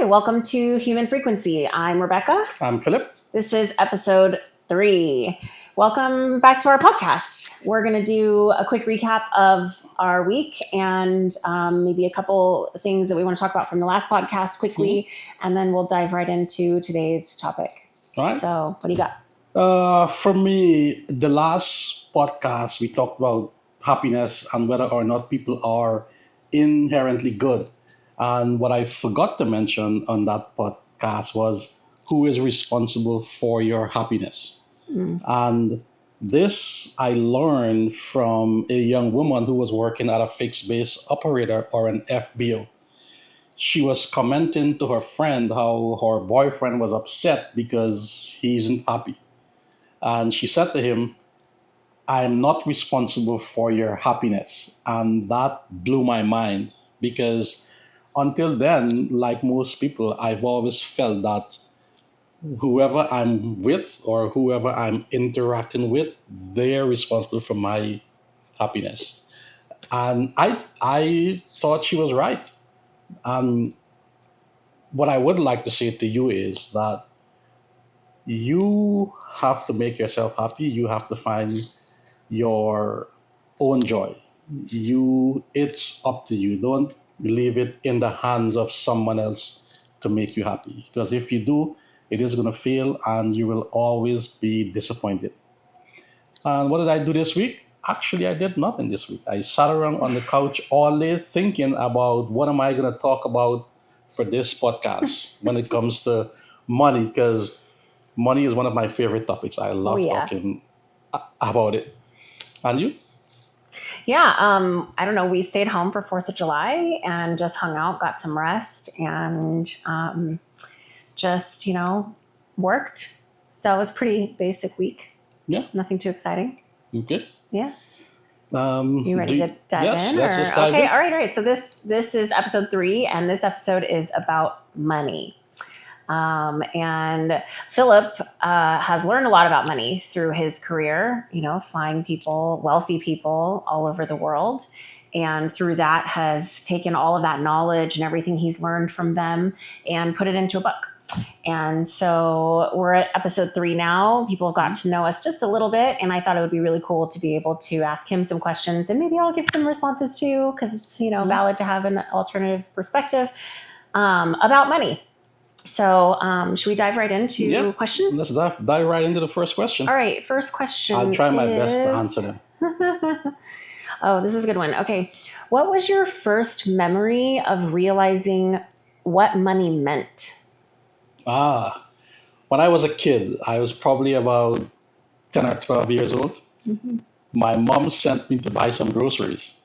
welcome to Human Frequency. I'm Rebecca. I'm Philip. This is episode 3. Welcome back to our podcast. We're going to do a quick recap of our week and maybe a couple things that we want to talk about from the last podcast quickly, and then we'll dive right into today's topic. All right. So, what do you got? For me, the last podcast, we talked about happiness and whether or not people are inherently good. And what I forgot to mention on that podcast was who is responsible for your happiness. And this I learned from a young woman who was working at a fixed base operator or an FBO. She was commenting to her friend how her boyfriend was upset because he isn't happy. And she said to him, I am not responsible for your happiness. And that blew my mind because until then, like most people, I've always felt that whoever I'm with or whoever I'm interacting with, they're responsible for my happiness. And I thought she was right. And what I would like to say to you is that you have to make yourself happy. You have to find your own joy. It's up to you. Don't leave it in the hands of someone else to make you happy. Because if you do, it is going to fail and you will always be disappointed. And what did I do this week? Actually, I did nothing this week. I sat around on the couch all day thinking about what am I going to talk about for this podcast when it comes to money, because money is one of my favorite topics. I love talking about it. And you? Yeah, I don't know. We stayed home for 4th of July and just hung out, got some rest, and just, worked. So it was a pretty basic week. Yeah. Nothing too exciting. Okay. Yeah. You ready to dive in? Let's just dive in. All right. So this is episode 3, and this episode is about money. And Philip has learned a lot about money through his career, flying people, wealthy people all over the world. And through that has taken all of that knowledge and everything he's learned from them and put it into a book. And so we're at episode 3 now. People have gotten to know us just a little bit. And I thought it would be really cool to be able to ask him some questions, and maybe I'll give some responses too, because it's, valid to have an alternative perspective about money. So should we dive right into questions? Let's dive right into the first question. All right. First question. I'll try my best to answer them. Oh, this is a good one. Okay. What was your first memory of realizing what money meant? When I was a kid, I was probably about 10 or 12 years old. Mm-hmm. My mom sent me to buy some groceries.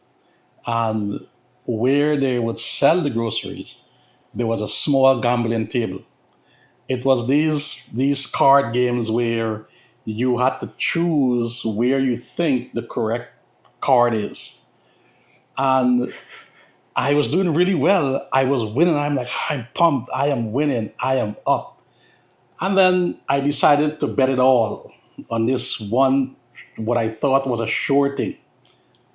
And where they would sell the groceries, there was a small gambling table. It was these card games where you had to choose where you think the correct card is. And I was doing really well. I was winning. I'm like, I'm pumped. I am winning. I am up. And then I decided to bet it all on this one, what I thought was a sure thing.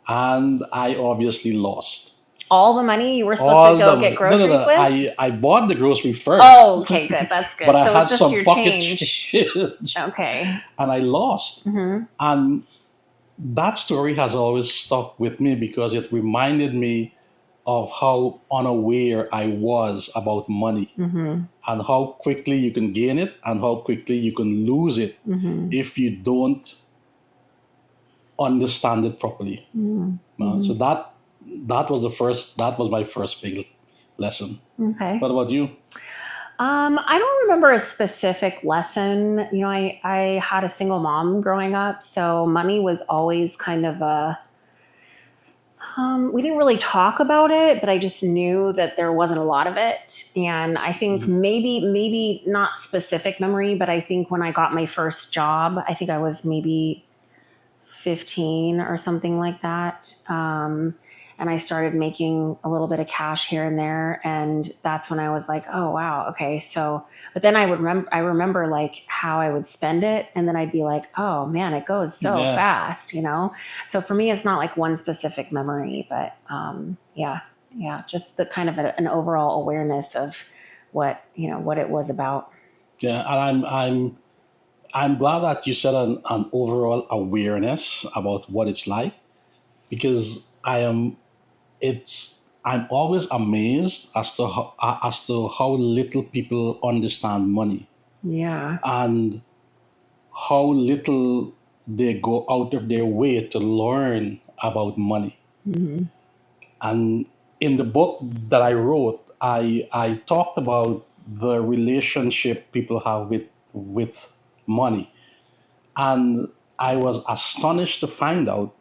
And I obviously lost. All the money you were supposed to go get groceries with? I bought the grocery first. Oh, okay, good. That's good. But I so had it's just some your pocket change. Okay. And I lost. Mm-hmm. And that story has always stuck with me because it reminded me of how unaware I was about money, and how quickly you can gain it and how quickly you can lose it if you don't understand it properly. So that was my first big lesson. Okay. What about you? I don't remember a specific lesson. I had a single mom growing up, so money was always kind of we didn't really talk about it, but I just knew that there wasn't a lot of it. And I think maybe not specific memory, but I think when I got my first job, I think I was maybe 15 or something like that. And I started making a little bit of cash here and there. And that's when I was like, oh, wow. Okay. So, but then I remember like how I would spend it. And then I'd be like, oh man, it goes so fast, So for me, it's not like one specific memory, but just the kind of an overall awareness of what it was about. Yeah, and I'm glad that you said an overall awareness about what it's like, because I'm always amazed as to how little people understand money, Yeah. and how little they go out of their way to learn about money. Hmm. And in the book that I wrote, I talked about the relationship people have with money. And I was astonished to find out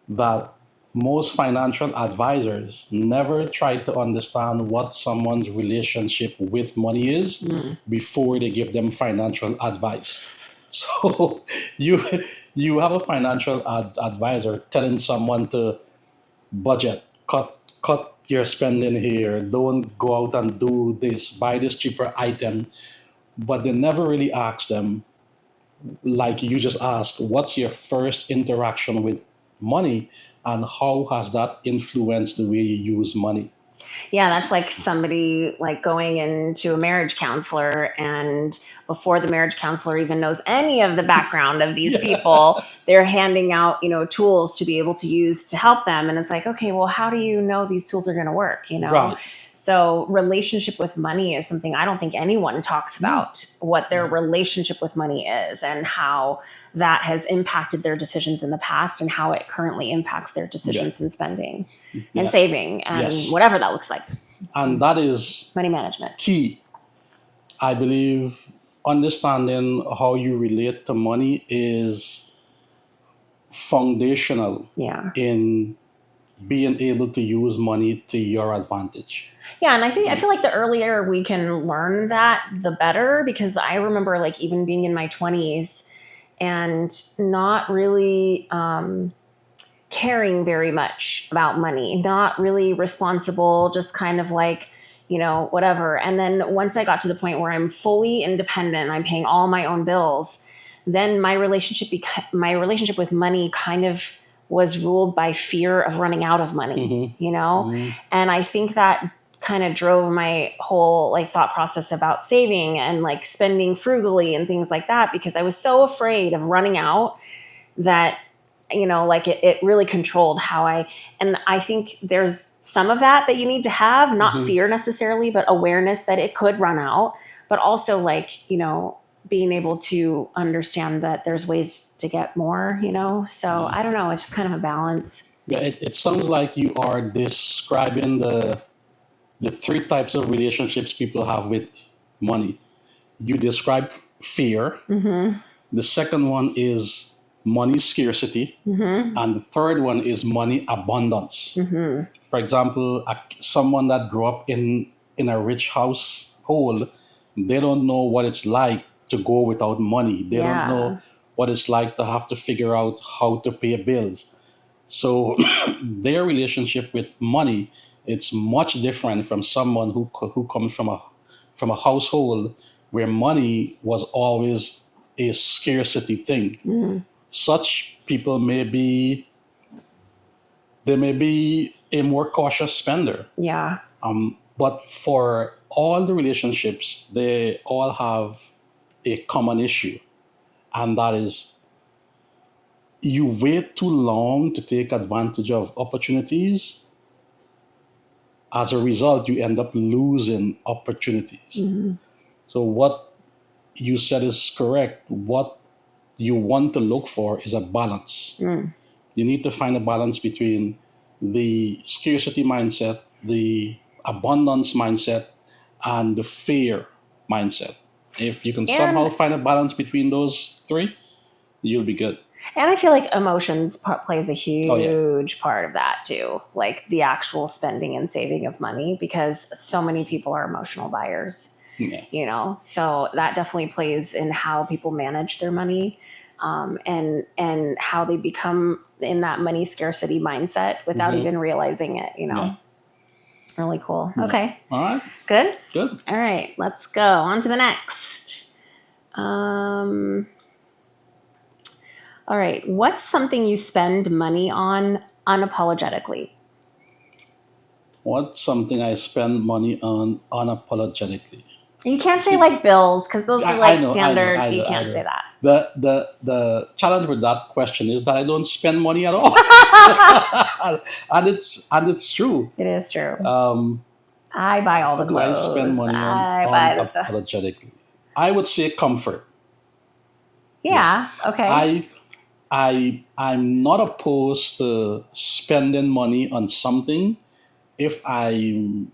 that most financial advisors never try to understand what someone's relationship with money is Mm. before they give them financial advice. So you you have a financial advisor telling someone to budget, cut your spending here, don't go out and do this, buy this cheaper item, but they never really ask them, like you just asked, what's your first interaction with money, and how has that influenced the way you use money? Yeah, that's like somebody like going into a marriage counselor, and before the marriage counselor even knows any of the background of these Yeah. people, they're handing out, tools to be able to use to help them. And it's like, okay, well, how do you know these tools are going to work? Right. So relationship with money is something I don't think anyone talks No. about, what their relationship with money is and how that has impacted their decisions in the past and how it currently impacts their Yeah. decisions in spending and Yeah. saving and Yes. whatever that looks like. And that is Money management. key. I believe understanding how you relate to money is foundational Yeah. in being able to use money to your advantage. Yeah, and I feel like the earlier we can learn that, the better, because I remember like even being in my 20s and not really caring very much about money, not really responsible, just kind of like, whatever. And then once I got to the point where I'm fully independent, I'm paying all my own bills, then my relationship with money kind of was ruled by fear of running out of money, Mm-hmm. Mm-hmm. And I think that kind of drove my whole like thought process about saving and like spending frugally and things like that, because I was so afraid of running out that like it really controlled how and I think there's some of that you need to have, not Mm-hmm. fear necessarily, but awareness that it could run out, but also like being able to understand that there's ways to get more, so Yeah. I don't know, it's just kind of a balance. Yeah, it sounds like you are describing the three types of relationships people have with money. You describe fear. Mm-hmm. The second one is money scarcity. Mm-hmm. And the third one is money abundance. Mm-hmm. For example, someone that grew up in a rich household, they don't know what it's like to go without money. They don't Yeah. know what it's like to have to figure out how to pay bills. So their relationship with money, it's much different from someone who comes from a household where money was always a scarcity thing. Mm. Such people may be a more cautious spender. Yeah. But for all the relationships, they all have a common issue, and that is you wait too long to take advantage of opportunities. As a result, you end up losing opportunities. Mm-hmm. So, what you said is correct. What you want to look for is a balance. Mm. You need to find a balance between the scarcity mindset, the abundance mindset, and the fear mindset. If you can somehow and find a balance between those three, you'll be good. And I feel like emotions plays a Oh, yeah. huge part of that too, like the actual spending and saving of money, because so many people are emotional buyers, Yeah. So that definitely plays in how people manage their money, and how they become in that money scarcity mindset without Mhm. even realizing it. Yeah. Really cool. Yeah. Okay, All right. good. Good. All right, let's go on to the next. All right. What's something you spend money on unapologetically? What's something I spend money on unapologetically? You can't say See, like bills because those are I like know, I know, standard. I You know, I can't say know. that. The challenge with that question is that I don't spend money at all, and it's true. It is true. Um, I buy all the what do I spend clothes. money on I buy the stuff. unapologetically? I would say comfort. Yeah, Yeah. Okay. I I'm not opposed to spending money on something if I'm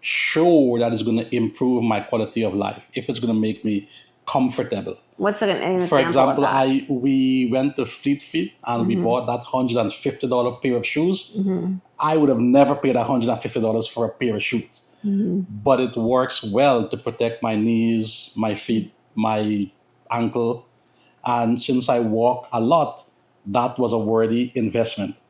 sure that it's going to improve my quality of life, if it's going to make me comfortable. What's an For example of example, that? I we went to Fleet Feet and we Hmm. bought that $150 pair of shoes. Hmm. I would have never paid $150 for a pair of shoes, Hmm. but it works well to protect my knees, my feet, my ankle, and since I walk a lot, that was a worthy investment.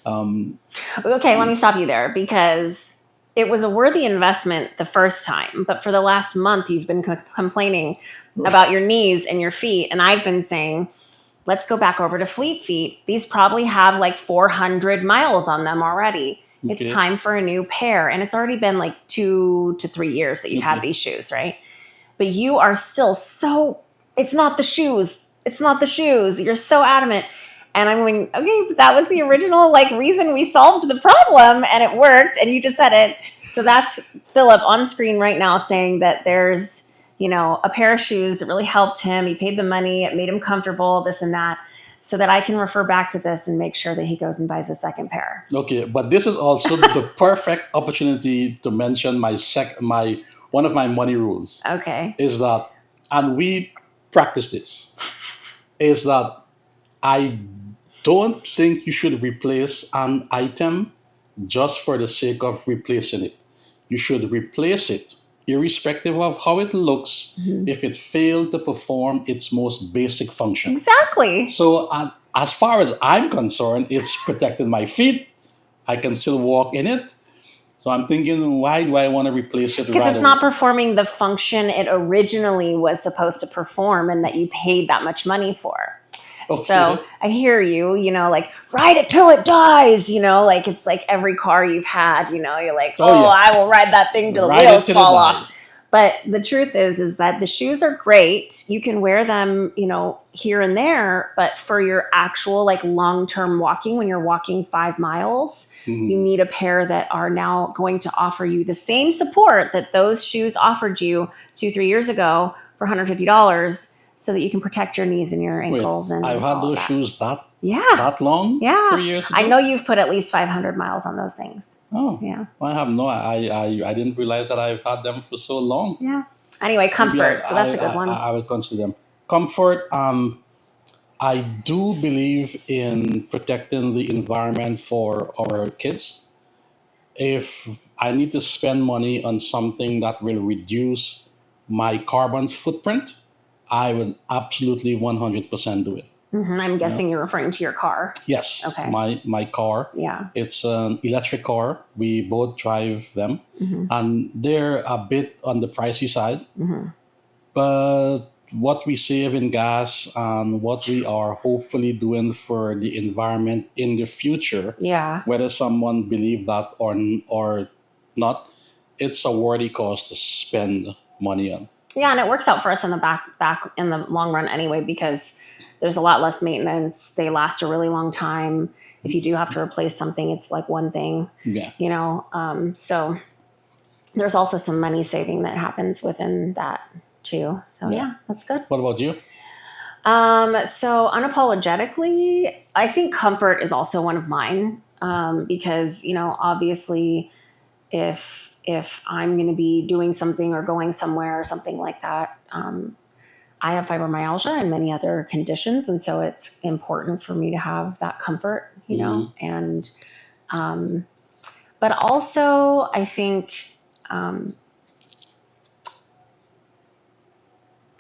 Um, Okay, let me stop you there because it was a worthy investment the first time, but for the last month, you've been complaining about your knees and your feet. And I've been saying, let's go back over to Fleet Feet. These probably have like 400 miles on them already. It's okay, time for a new pair. And it's already been like 2 to 3 years that you've had okay, these shoes, right? But you are still so, it's not the shoes. It's not the shoes. You're so adamant. And I'm going, okay, but that was the original like reason we solved the problem and it worked. And you just said it. So that's Philip on screen right now saying that there's, a pair of shoes that really helped him. He paid the money. It made him comfortable, this and that, so that I can refer back to this and make sure that he goes and buys a second pair. okay. But this is also the perfect opportunity to mention my one of my money rules Okay. is that, and we practice this, is that I don't think you should replace an item just for the sake of replacing it. You should replace it irrespective of how it looks Mhm. if it failed to perform its most basic function. Exactly. So, as far as I'm concerned, it's protecting my feet. I can still walk in it. So I'm thinking, why do I want to replace it Because right it's away? not performing the function it originally was supposed to perform and that you paid that much money for. So Okay, I hear you, like ride it till it dies, like it's like every car you've had, you're like, oh oh, yeah, I will ride that thing till the ride it wheels till it fall off. die. But the truth is that the shoes are great. You can wear them, here and there, but for your actual like long-term walking, when you're walking 5 miles, you Mhm. need a pair that are now going to offer you the same support that those shoes offered you 2, 3 years ago for $150 so that you can protect your knees and your Wait, ankles I've and had all of those that. shoes Yeah. that long? Yeah. 3 years I know ago? you've put at least 500 miles on those things. Oh, Yeah. I have no. I didn't realize that I've had them for so long. Yeah. Anyway, Maybe comfort. So that's a good one. I will consider them comfort. I do believe in protecting the environment for our kids. If I need to spend money on something that will reduce my carbon footprint, I will absolutely 100% do it. I'm You know? guessing you're referring to your car. Yes, Okay. my car. Yeah. It's an electric car. We both drive them, Hmm. and they're a bit on the pricey side. Hmm. But what we save in gas and what we are hopefully doing for the environment in the future, Yeah. whether someone believe that or not, it's a worthy cause to spend money on. Yeah, and it works out for us in the back in the long run anyway because there's a lot less maintenance. They last a really long time. If you do have to replace something, it's like one thing, Yeah. So there's also some money saving that happens within that too. So Yeah. yeah, that's good. What about you? So unapologetically, I think comfort is also one of mine. Because, obviously if I'm going to be doing something or going somewhere or something like that, I have fibromyalgia and many other conditions. And so it's important for me to have that comfort, Mhm. and, but also um,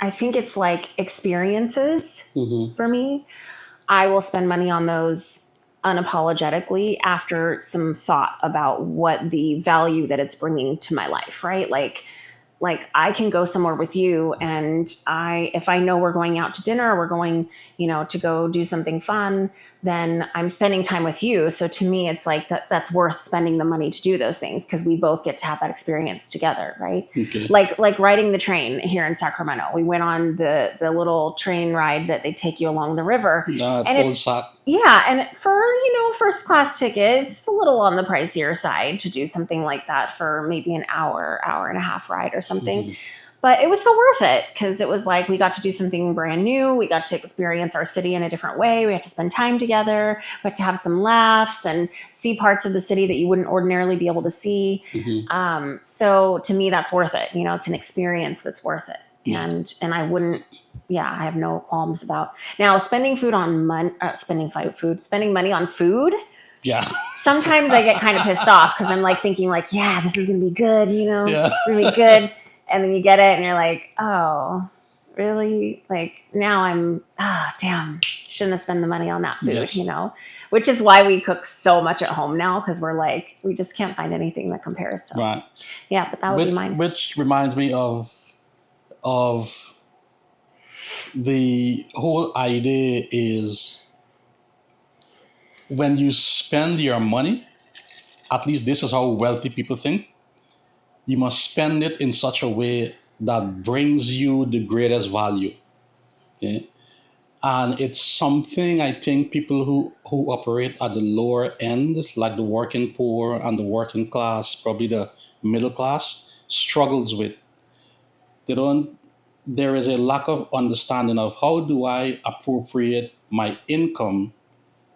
I think it's like experiences Mhm. for me. I will spend money on those unapologetically after some thought about what the value that it's bringing to my life, right? Like I can go somewhere with you and if I know we're going out to dinner, we're going, to go do something fun, then I'm spending time with you. So to me, it's like that's worth spending the money to do those things because we both get to have that experience together, right? Okay. Like riding the train here in Sacramento. We went on the little train ride that they take you along the river, and Cold it's sack. yeah, and for first class tickets, it's a little on the pricier side to do something like that for maybe an hour and a half ride or something. Mhm. But it was so worth it because it was like we got to do something brand new. We got to experience our city in a different way. We had to spend time together. We had to have some laughs and see parts of the city that you wouldn't ordinarily be able to see. Mhm. So to me, that's worth it. It's an experience that's worth it. Yeah. And I wouldn't, yeah, I have no qualms about now spending spending money on food. Yeah. Sometimes I get kind of pissed off because I'm like thinking like, yeah, this is going to be good, Yeah. really good. And then you get it and you're like, oh, really? Like now damn, shouldn't have spent the money on that food, Yes. which is why we cook so much at home now because we're like, we just can't find anything that compares. So Right. yeah, but that would be mine. Which reminds me of the whole idea is when you spend your money, at least this is how wealthy people think, you must spend it in such a way that brings you the greatest value. Okay? And it's something I think people who operate at the lower end, like the working poor and the working class, probably the middle class, struggles with. They don't there is a lack of understanding of how do I appropriate my income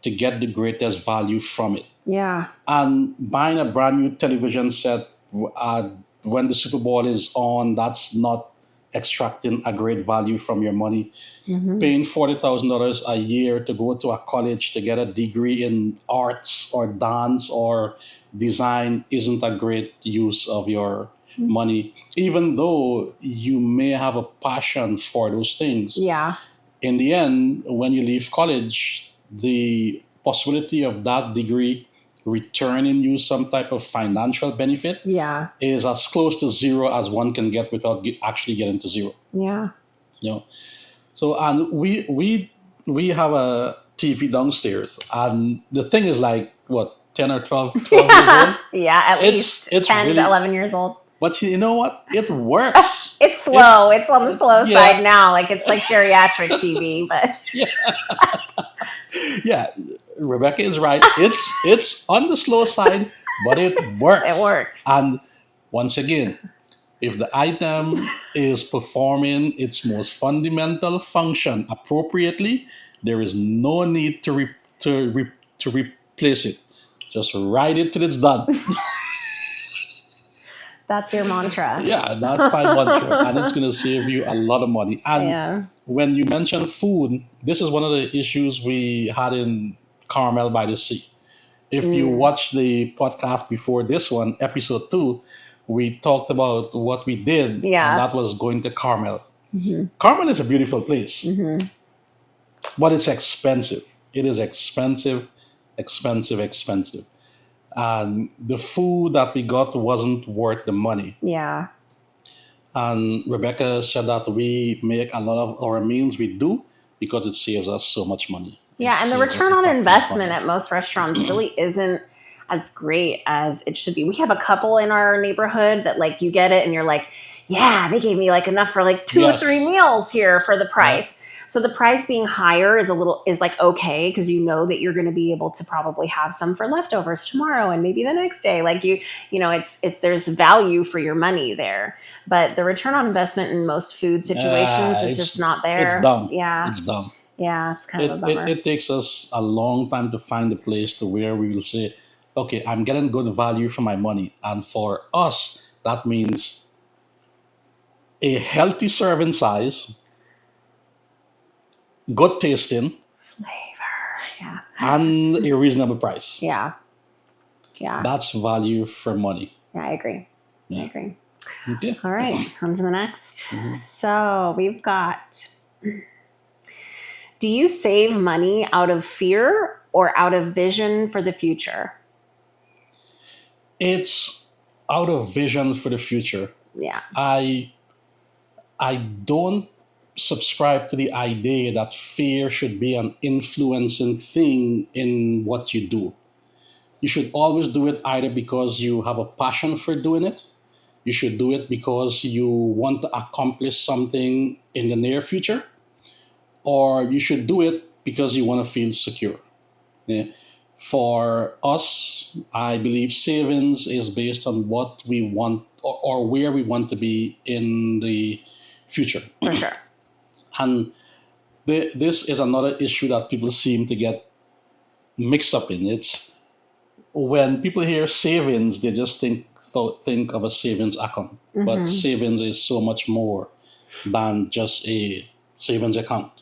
to get the greatest value from it. Yeah. And buying a brand new television set uh, when the Super Bowl is on, that's not extracting a great value from your money. Mm-hmm. Paying $40,000 a year to go to a college to get a degree in arts or dance or design isn't a great use of your money, even though you may have a passion for those things. Yeah. In the end, when you leave college, the possibility of that degree returning you some type of financial benefit Yeah. is as close to zero as one can get without actually getting to zero. Yeah. So and we have a TV downstairs, and the thing is like what 10 or 12 years old. Yeah, at least It's 10 really, to 11 years old. but you know what? It works. It's slow. It's on the slow yeah. side now. Like it's like geriatric TV, but Yeah, Rebecca is right. It's on the slow side, but it works. it works. And once again, if the item is performing its most fundamental function appropriately, there is no need to replace it. Just ride it till it's done. That's your mantra. Yeah, that's my mantra, and it's going to save you a lot of money. And Yeah. when you mention food, this is one of the issues we had in Carmel by the Sea. If you watch the podcast before this one, episode 2, we talked about what we did, Yeah. and that was going to Carmel. Mm-hmm. Carmel is a beautiful place, Mm-hmm. but it's expensive. It is expensive, expensive, expensive. And the food that we got wasn't worth the money. Yeah. And Rebecca said that we make a lot of our meals we do because it saves us so much money. Yeah, and the saves us return a on buck ton of investment money. at most restaurants really isn't as great as it should be. We have a couple in our neighborhood that like you get it and you're like, yeah, they gave me like enough for like 2 or Yes. 3 meals here for the price. So the price being higher is like okay because you know that you're going to be able to probably have some for leftovers tomorrow and maybe the next day. Like it's there's value for your money there, but the return on investment in most food situations is just not there. It's dumb. Yeah, It's dumb. yeah, it's kind of a bummer. It takes us a long time to find a place to where we will say, okay, I'm getting good value for my money. And for us, that means a healthy serving size, good tasting, Flavor, yeah, and a reasonable price. yeah, yeah. That's value for money. Yeah, I agree. Yeah. I agree. Okay. All right, on to the next. Mhm. So we've got, do you save money out of fear or out of vision for the future? It's out of vision for the future. Yeah. I don't subscribe to the idea that fear should be an influencing thing in what you do. You should always do it either because you have a passion for doing it, you should do it because you want to accomplish something in the near future, or you should do it because you want to feel secure. Yeah. For us, I believe savings is based on what we want, or where we want to be in the future. For sure. And this is another issue that people seem to get mixed up in. It's when people hear savings, they just think of a savings account. But savings is so much more than just a savings account,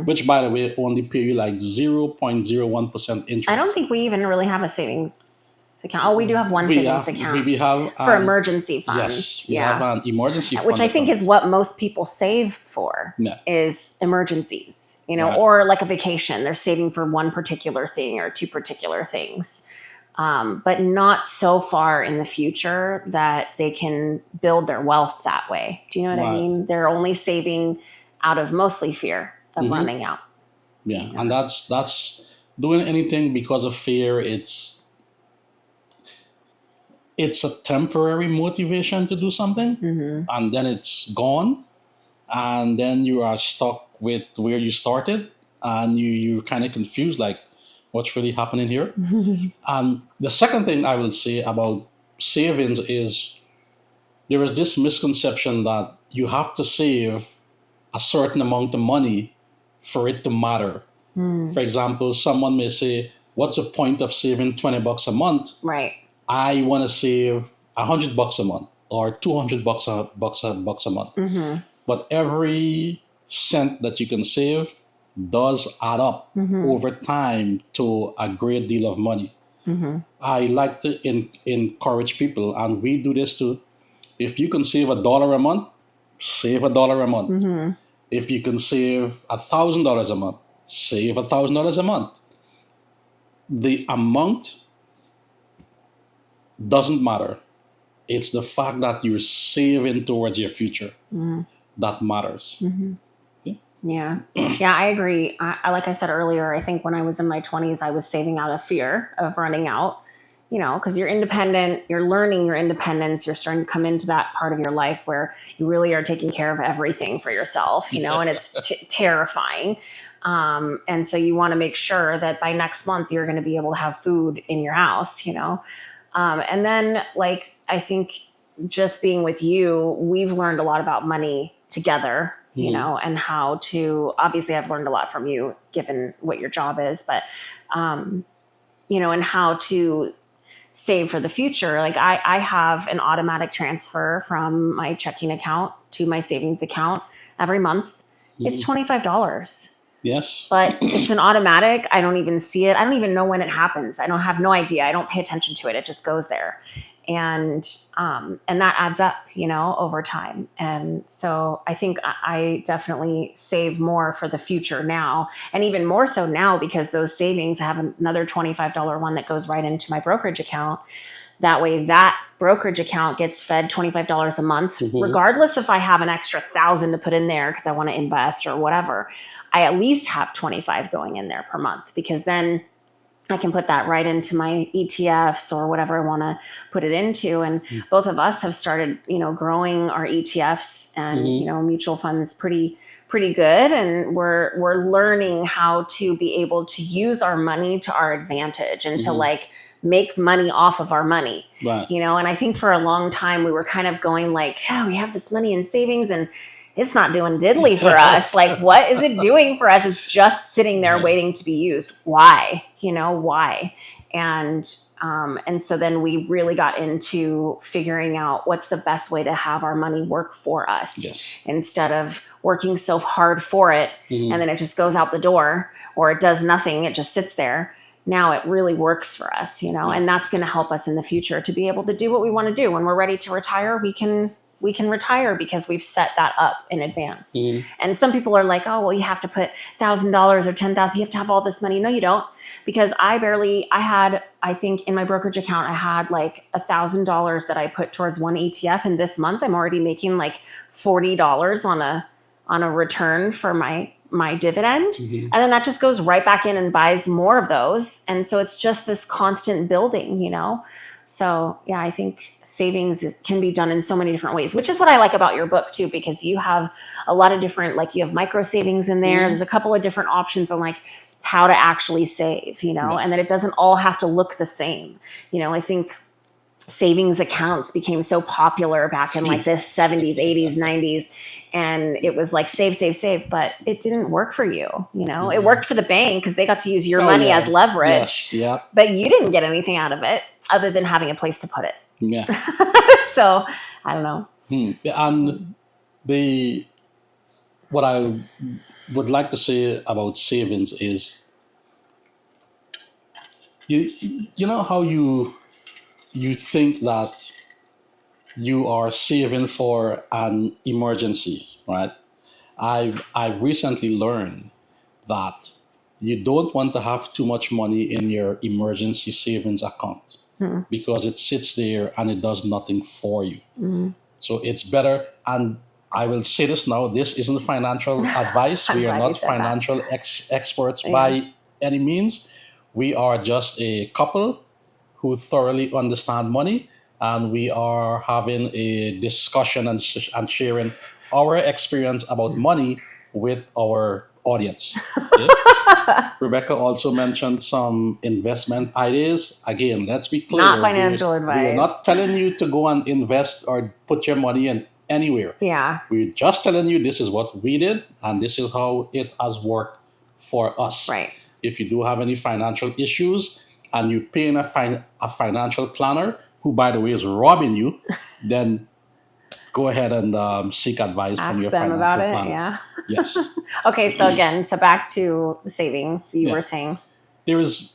which, by the way, only pay you like 0.01% interest. I don't think we even really have a savings account. Oh, we do have one savings account we have for emergency funds. Yes, we have an emergency fund. Which I think is what most people save for, is emergencies, or like a vacation. They're saving for one particular thing or two particular things. But not so far in the future that they can build their wealth that way. Do you know what I mean? They're only saving out of mostly fear of running out. Yeah, and that's doing anything because of fear. It's a temporary motivation to do something, and then it's gone, and then you are stuck with where you started, and you're kind of confused, like, what's really happening here? The second thing I will say about savings is there is this misconception that you have to save a certain amount of money for it to matter. For example, someone may say, what's the point of saving $20 a month? Right. I want to save $100 a month or $200 a month. But every cent that you can save does add up over time to a great deal of money. I like to encourage people, and we do this too. If you can save $1 a month, save $1 a month. If you can save $1,000 a month, save $1,000 a month. The amount doesn't matter. It's the fact that you're saving towards your future that matters. Yeah, I agree. Like I said earlier, I think when I was in my 20s, I was saving out of fear of running out, because you're independent, you're learning your independence, you're starting to come into that part of your life where you really are taking care of everything for yourself, and it's terrifying. And so you want to make sure that by next month, you're going to be able to have food in your house, and then, like, I think just being with you, we've learned a lot about money together, and how to, obviously I've learned a lot from you given what your job is, but, and how to save for the future. Like I have an automatic transfer from my checking account to my savings account every month. It's $25. Yes. But it's an automatic. I don't even see it. I don't even know when it happens. I have no idea. I don't pay attention to it. It just goes there. And that adds up, over time. And so I think I definitely save more for the future now, and even more so now because those savings, I have another $25 one that goes right into my brokerage account. That way that brokerage account gets fed $25 a month, regardless if I have an extra $1,000 to put in there because I want to invest or whatever. I at least have 25 going in there per month, because then I can put that right into my ETFs or whatever I want to put it into. And both of us have started, growing our ETFs and, mutual funds pretty good. And we're learning how to be able to use our money to our advantage and to like make money off of our money, right. And I think for a long time we were kind of going like, oh, we have this money in savings and it's not doing diddly for us. Like, what is it doing for us? It's just sitting there waiting to be used. Why? Why? And so then we really got into figuring out what's the best way to have our money work for us instead of working so hard for it. And then it just goes out the door, or it does nothing. It just sits there. Now it really works for us, and that's going to help us in the future to be able to do what we want to do. When we're ready to retire, we can retire because we've set that up in advance. And some people are like, oh, well, you have to put $1,000 or $10,000. You have to have all this money. No, you don't. Because I think in my brokerage account, I had like $1,000 that I put towards one ETF. And this month I'm already making like $40 on a return for my dividend. Mhm. And then that just goes right back in and buys more of those. And so it's just this constant building, you know? So yeah, I think savings can be done in so many different ways, which is what I like about your book too, because you have a lot of different, like you have micro savings in there. Mhm. There's a couple of different options on like how to actually save, you know, Yeah. and that it doesn't all have to look the same. You know, I think savings accounts became so popular back in like the 70s, 80s, 90s. And it was like save, save, save, but it didn't work for you. You know, it worked for the bank because they got to use your Oh, money yeah. as leverage, Yes. Yeah. but you didn't get anything out of it other than having a place to put it. Yeah. So I don't know. Yeah, and what I would like to say about savings is you know how you think that you are saving for an emergency, right? I've recently learned that you don't want to have too much money in your emergency savings account because it sits there and it does nothing for you. So it's better. And I will say this now: this isn't financial advice. I'm We are glad you not said that. financial experts Yeah. by any means. We are just a couple who thoroughly understand money, and we are having a discussion and sharing our experience about money with our audience. Okay? Rebecca also mentioned some investment ideas. Again, let's be clear. Not financial We are advice. not telling you to go and invest or put your money in anywhere. Yeah. We're just telling you this is what we did and this is how it has worked for us. Right. If you do have any financial issues and you pay in a financial planner, who, by the way, is robbing you, then go ahead and seek advice Ask from your them financial about it. planner. Yeah. Yes. Okay. So again, so back to the savings you Yeah. were saying. There is,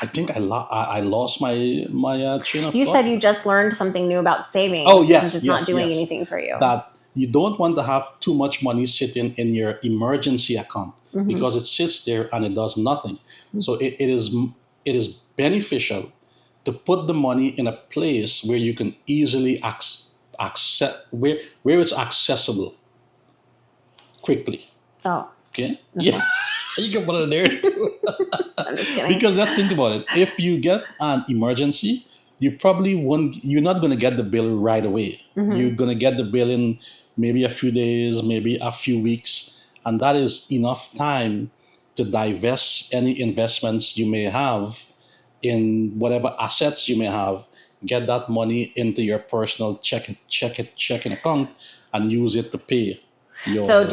I think I lost my train of You thought. said you just learned something new about savings. Oh, yes, Since it's yes, not doing yes. anything for you. That you don't want to have too much money sitting in your emergency account because it sits there and it does nothing. So it is beneficial to put the money in a place where you can easily access where it's accessible quickly. Oh, Okay. Yeah. You can put it there too. I'm just kidding. Because let's think about it. If you get an emergency, you're not going to get the bill right away. You're going to get the bill in maybe a few days, maybe a few weeks. And that is enough time to divest any investments you may have in whatever assets you may have, get that money into your personal checking account and use it to pay your. So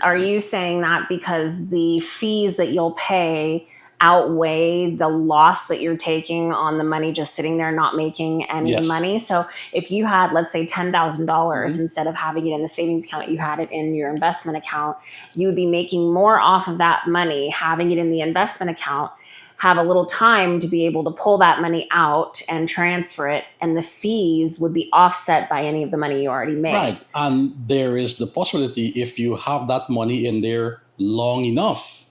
are you saying that because the fees that you'll pay outweigh the loss that you're taking on the money just sitting there not making any Yes. money? So if you had, let's say, $10,000 instead of having it in the savings account, you had it in your investment account, you would be making more off of that money having it in the investment account, have a little time to be able to pull that money out and transfer it, and the fees would be offset by any of the money you already made. Right. And there is the possibility if you have that money in there long enough,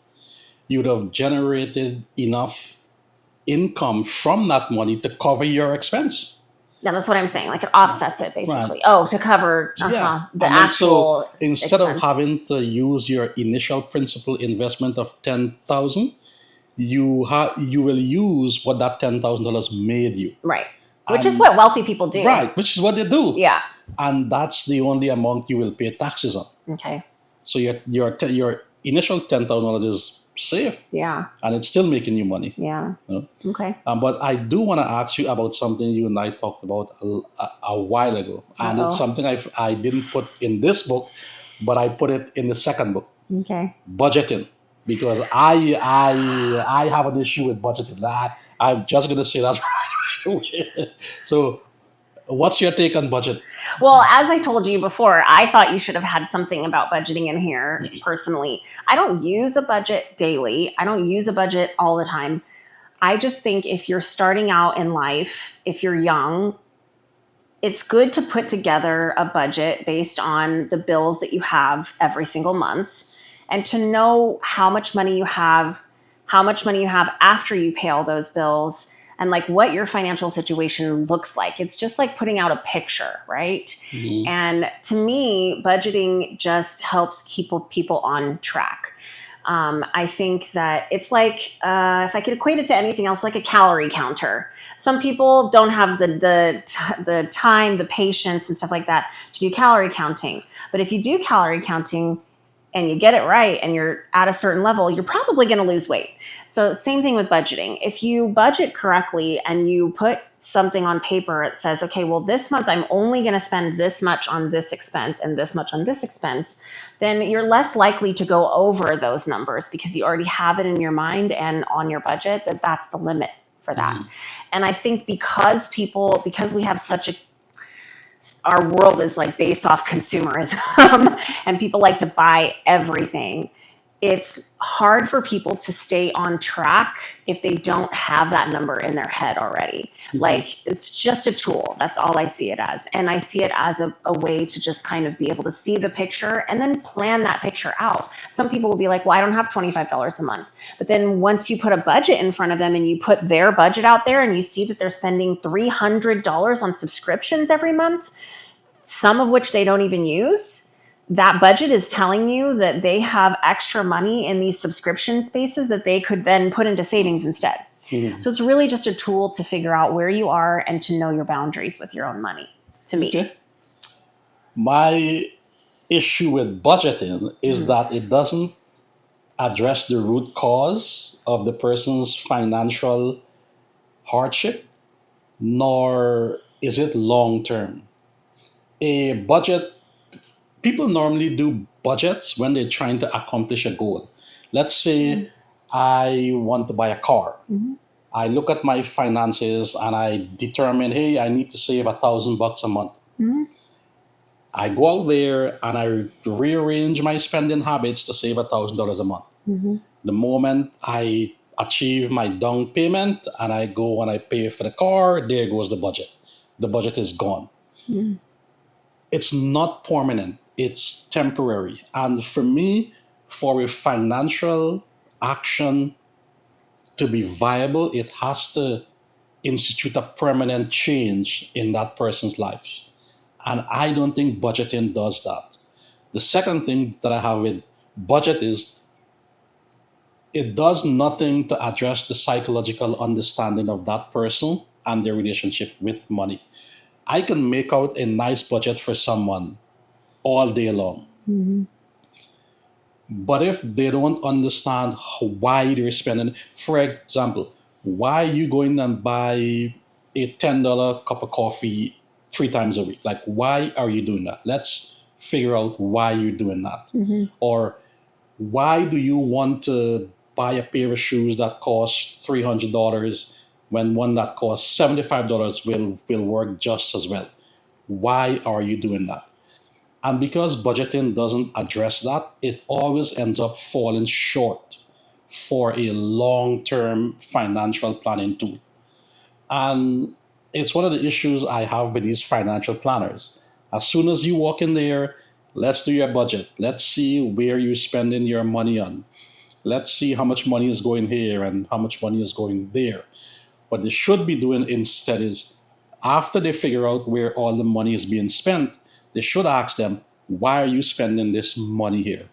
you would have generated enough income from that money to cover your expense. Yeah, that's what I'm saying. Like it offsets it basically. Right. Oh, to cover the And then actual so instead of expense. having to use your initial principal investment of 10,000, you will use what that $10,000 made you. Right. Which is what wealthy people do. Right, which is what they do. Yeah. And that's the only amount you will pay taxes on. Okay. So your initial $10,000 is safe. Yeah. And it's still making you money. Yeah. You know? Okay. But I do want to ask you about something you and I talked about a while ago, and it's something I didn't put in this book, but I put it in the second book. Okay. Budgeting, because I have an issue with budgeting. I'm just gonna say that right away. So, what's your take on budget? Well, as I told you before, I thought you should have had something about budgeting in here personally. I don't use a budget daily. I don't use a budget all the time. I just think if you're starting out in life, if you're young, it's good to put together a budget based on the bills that you have every single month and to know how much money you have after you pay all those bills, and like what your financial situation looks like. It's just like putting out a picture, right? Mhm. And to me, budgeting just helps keep people on track. I think that it's like, if I could equate it to anything else, like a calorie counter. Some people don't have the time, the patience, and stuff like that to do calorie counting. But if you do calorie counting and you get it right and you're at a certain level, you're probably going to lose weight. So same thing with budgeting. If you budget correctly and you put something on paper, it says, okay, well, this month I'm only going to spend this much on this expense and this much on this expense, then you're less likely to go over those numbers because you already have it in your mind and on your budget that that's the limit for that. Mhm. And I think because we have such a our world is like based off consumerism and people like to buy everything, it's hard for people to stay on track if they don't have that number in their head already. Like, it's just a tool. That's all I see it as. And I see it as a way to just kind of be able to see the picture and then plan that picture out. Some people will be like, well, I don't have $25 a month. But then once you put a budget in front of them and you put their budget out there and you see that they're spending $300 on subscriptions every month, some of which they don't even use, that budget is telling you that they have extra money in these subscription spaces that they could then put into savings instead. Mhm. So it's really just a tool to figure out where you are and to know your boundaries with your own money, to me. Okay. My issue with budgeting is that it doesn't address the root cause of the person's financial hardship, nor is it long term. A budget, people normally do budgets when they're trying to accomplish a goal. Let's say I want to buy a car. Mhm. I look at my finances and I determine, hey, I need to save $1,000 a month. Mhm. I go out there and I rearrange my spending habits to save $1,000 a month. Mhm. The moment I achieve my down payment and I go and I pay for the car, there goes the budget. The budget is gone. Mhm. It's not permanent, it's temporary. And for me, for a financial action to be viable, it has to institute a permanent change in that person's life. And I don't think budgeting does that. The second thing that I have with budget is it does nothing to address the psychological understanding of that person and their relationship with money. I can make out a nice budget for someone all day long. Mhm. But if they don't understand why they're spending, for example, why are you going and buy a $10 cup of coffee 3 times a week? Like, why are you doing that? Let's figure out why you're doing that. Mhm. Or why do you want to buy a pair of shoes that cost $300 when one that costs $75 will work just as well? Why are you doing that? And because budgeting doesn't address that, it always ends up falling short for a long term financial planning tool. And it's one of the issues I have with these financial planners. As soon as you walk in there, let's do your budget. Let's see where you're spending your money on. Let's see how much money is going here and how much money is going there. What they should be doing instead is after they figure out where all the money is being spent, they should ask them, why are you spending this money here?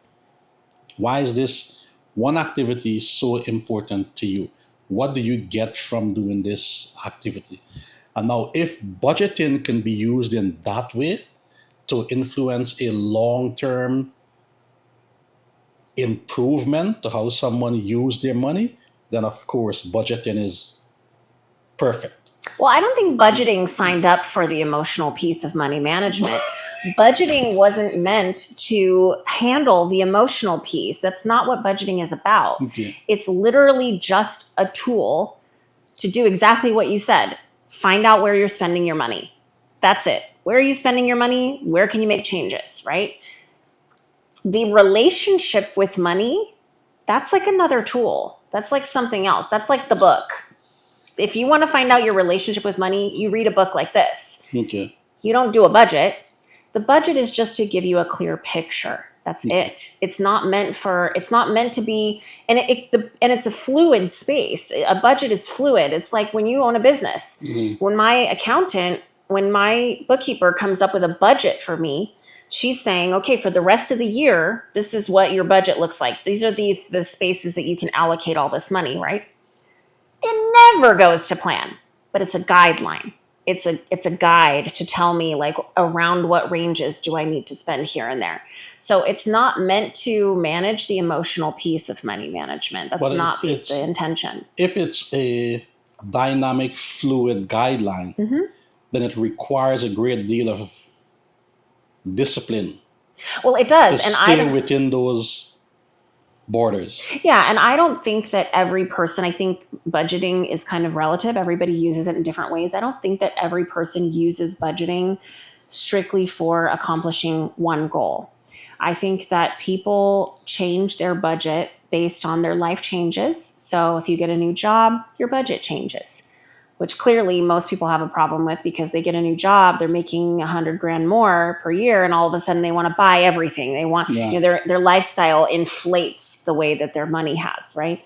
Why is this one activity so important to you? What do you get from doing this activity? And now, if budgeting can be used in that way to influence a long term improvement to how someone use their money, then of course, budgeting is perfect. Well, I don't think budgeting signed up for the emotional piece of money management. Budgeting wasn't meant to handle the emotional piece. That's not what budgeting is about. Okay. It's literally just a tool to do exactly what you said. Find out where you're spending your money. That's it. Where are you spending your money? Where can you make changes, right? The relationship with money, that's like another tool. That's like something else. That's like the book. If you want to find out your relationship with money, you read a book like this. Okay. You don't do a budget. The budget is just to give you a clear picture. That's it. It's not meant to be, and and it's a fluid space. A budget is fluid. It's like when you own a business. Mhm. When my bookkeeper comes up with a budget for me, she's saying, okay, for the rest of the year, this is what your budget looks like. These are the spaces that you can allocate all this money, right? It never goes to plan, but it's a guideline. It's a guide to tell me like around what ranges do I need to spend here and there. So it's not meant to manage the emotional piece of money management. That's But not the intention. if it's a dynamic, fluid guideline, then it requires a great deal of discipline Well, it to does, and stay within those borders. yeah, and I don't think that every person, I think budgeting is kind of relative. Everybody uses it in different ways. I don't think that every person uses budgeting strictly for accomplishing one goal. I think that people change their budget based on their life changes. So if you get a new job, your budget changes, which clearly most people have a problem with because they get a new job, they're making $100,000 more per year, and all of a sudden they want to buy everything. They want, their lifestyle inflates the way that their money has, right?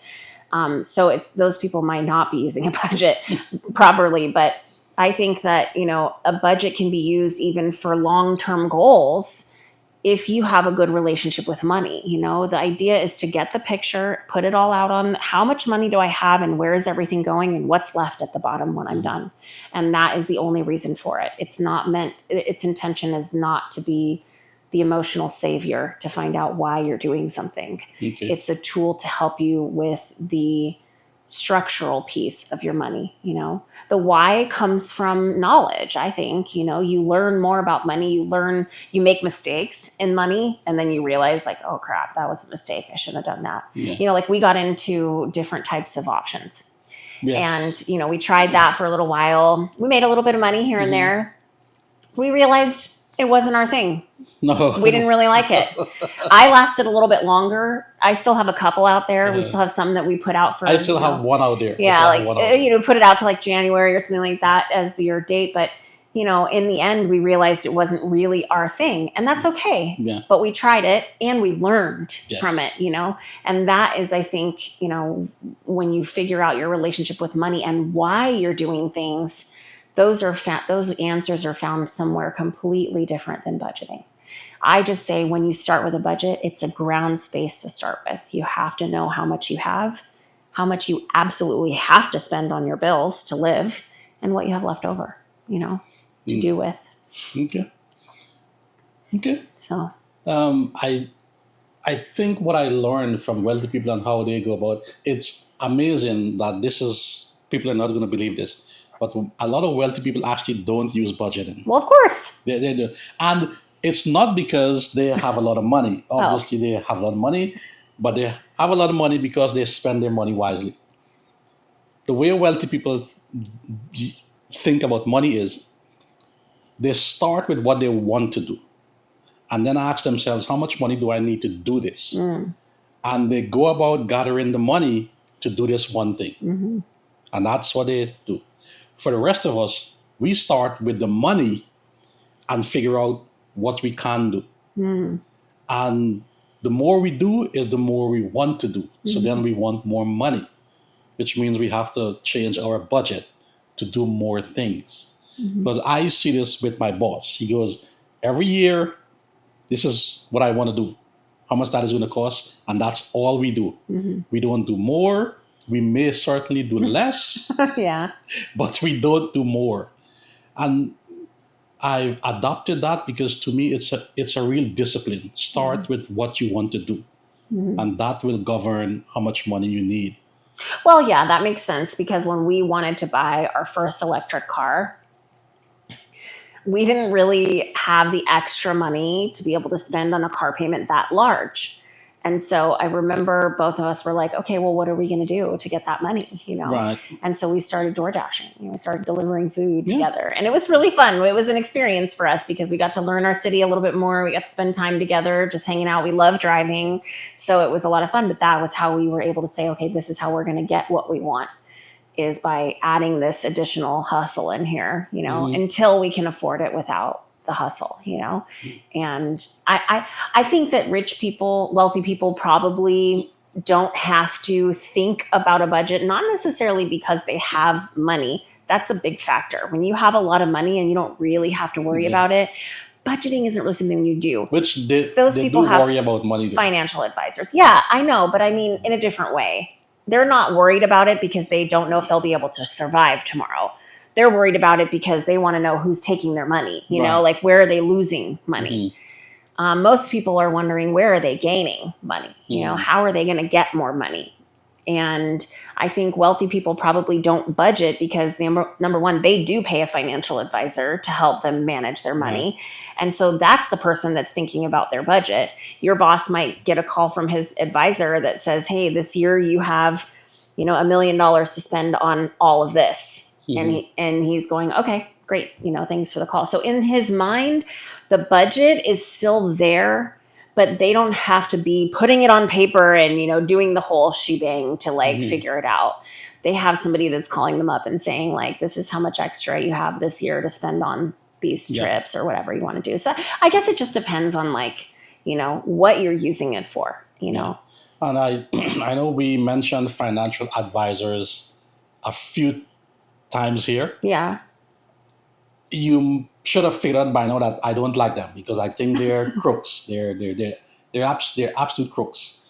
So those people might not be using a budget properly, but I think that, a budget can be used even for long-term goals if you have a good relationship with money. The idea is to get the picture, put it all out on how much money do I have and where is everything going and what's left at the bottom when I'm done. And that is the only reason for it. Its intention is not to be the emotional savior to find out why you're doing something. Okay. It's a tool to help you with the structural piece of your money. The why comes from knowledge. I think, you learn more about money, you make mistakes in money, and then you realize like, oh crap, that was a mistake. I shouldn't have done that. Yeah. Like we got into different types of options. Yes. And, we tried that for a little while. We made a little bit of money here and there. We realized it wasn't our thing. No. We didn't really like it. I lasted a little bit longer. I still have a couple out there. Yeah. We still have some that we put out for. I still have one out there. Yeah, put it out to like January or something like that as your date. But, in the end, we realized it wasn't really our thing. And that's okay. Yeah. But we tried it and we learned from it, And that is, I think, when you figure out your relationship with money and why you're doing things, those answers are found somewhere completely different than budgeting. I just say when you start with a budget, it's a ground space to start with. You have to know how much you have, how much you absolutely have to spend on your bills to live, and what you have left over, to do with. Okay. So I think what I learned from wealthy people and how they go about it's amazing that people are not going to believe this, but a lot of wealthy people actually don't use budgeting. Well, of course. They do. And it's not because they have a lot of money. Obviously, they have a lot of money, but they have a lot of money because they spend their money wisely. The way wealthy people think about money is they start with what they want to do and then ask themselves, how much money do I need to do this? And they go about gathering the money to do this one thing. Mm-hmm. And that's what they do. For the rest of us, we start with the money and figure out what we can do. And the more we do is the more we want to do. So then we want more money, which means we have to change our budget to do more things. Because I see this with my boss. He goes, every year, this is what I want to do, how much that is going to cost, and that's all we do. We don't do more. We may certainly do less, Yeah. but we don't do more. And I've adopted that because to me, it's a real discipline. Start with what you want to do, and that will govern how much money you need. Well, yeah, that makes sense because when we wanted to buy our first electric car, we didn't really have the extra money to be able to spend on a car payment that large. And so I remember both of us were like, okay, well, what are we going to do to get that money? Right. And so we started door dashing. We started delivering food together. And it was really fun. It was an experience for us because we got to learn our city a little bit more. We got to spend time together, just hanging out. We love driving. So it was a lot of fun. But that was how we were able to say, okay, this is how we're going to get what we want, is by adding this additional hustle in here, until we can afford it without the hustle, you know? And I think that rich people, wealthy people probably don't have to think about a budget, not necessarily because they have money. That's a big factor. When you have a lot of money and you don't really have to worry Yeah. about it, budgeting isn't really something you do. Which they, Those they people do have worry about money though. financial advisors. Yeah, I know, but I mean, in a different way. They're not worried about it because they don't know if they'll be able to survive tomorrow. They're worried about it because they want to know who's taking their money, you know, Right. like where are they losing money? Most people are wondering where are they gaining money? You know, how are they going to get more money? And I think wealthy people probably don't budget because number one, they do pay a financial advisor to help them manage their money. And so that's the person that's thinking about their budget. Your boss might get a call from his advisor that says, hey, this year you have, you know, $1 million to spend on all of this. And he's going, okay, great. You know, thanks for the call. So in his mind, the budget is still there, but they don't have to be putting it on paper and, you know, doing the whole shebang to like figure it out. They have somebody that's calling them up and saying like, this is how much extra you have this year to spend on these trips or whatever you want to do. So I guess it just depends on like, you know, what you're using it for, you know. And I know we mentioned financial advisors a few times here. Yeah. You should have figured out by now that I don't like them because I think they're crooks. They're absolute crooks.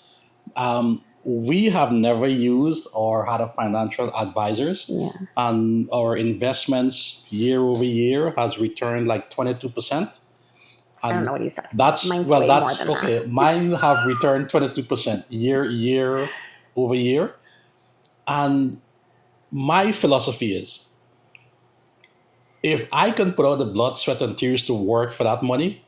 We have never used or had a financial advisors, Yeah. and our investments year over year has returned like 22%. I don't know what he's talking That's Mine's well, way that's more than okay. Mine have returned 22% year over year, and my philosophy is, if I can put out the blood, sweat, and tears to work for that money,